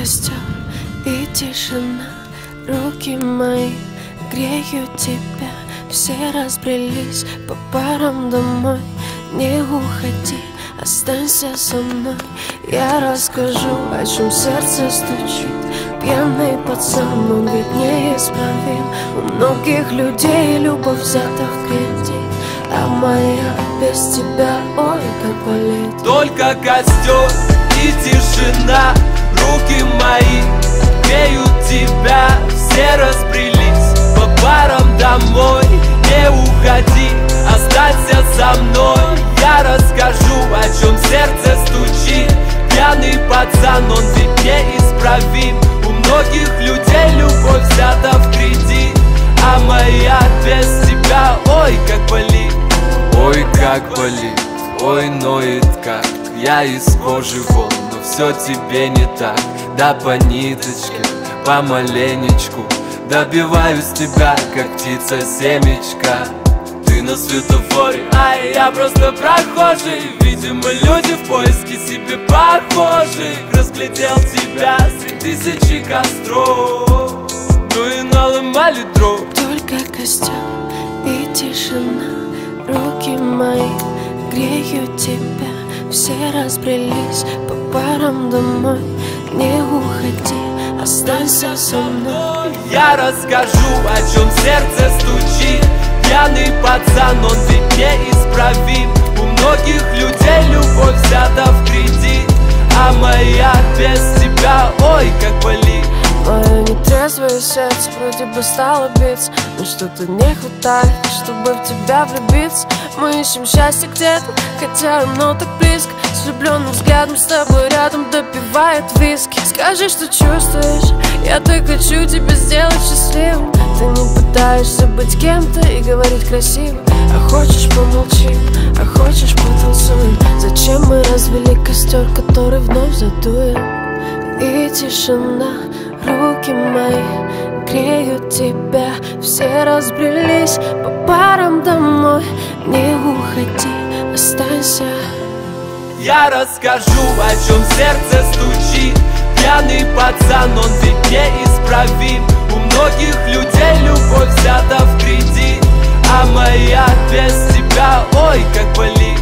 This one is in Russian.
костер и тишина, руки мои греют тебя. Все разбрелись по парам домой. Не уходи, останься со мной. Я расскажу, о чем сердце стучит. Пьяный пацан, он ведь неисправим. У многих людей любовь взята в кредит, а моя без тебя, ой, как болит. Только костер и тишина, руки мои греют тебя. Все разбрелись по парам домой. Не уходи, останься со мной. Я расскажу, о чем сердце стучит. Пьяный пацан, он ведь неисправим. У многих людей любовь взята в кредит, а моя без тебя, ой, как болит. Ой, как болит, ой, ноет как. Я из кожи вон, но все тебе не так. Да по ниточке, помаленечку добиваюсь тебя, как птица семечка. Ты на светофоре, а я просто прохожий. Видимо, люди в поиске себе похожих. Разглядел тебя среди тысячи костров, ну и наломали дров. Только костер и тишина, руки мои греют тебя. Все разбрелись по парам домой. Не уходи, останься со мной. Я расскажу, о чем сердце стучит. Пьяный пацан, он ведь неисправим. У многих людей любовь взята в кредит, а моя без тебя, ой, как болит. Мое нетрезвое сердце вроде бы стало биться, но что-то не хватает, чтобы в тебя влюбиться. Мы ищем счастье где-то, хотя оно так близко. С влюбленным взглядом с тобой рядом допивает виски. Скажи, что чувствуешь, я так хочу тебя сделать счастливым. Ты не пытаешься быть кем-то и говорить красиво. А хочешь помолчим, а хочешь потанцуем. Зачем мы развели костер, который вновь задуем? И тишина, руки мои греют тебя. Все разбрелись по парам домой. Не уходи, останься. Я расскажу, о чем сердце стучит. Пьяный пацан, он ведь неисправим. У многих людей любовь взята в кредит, а моя без тебя, ой, как болит.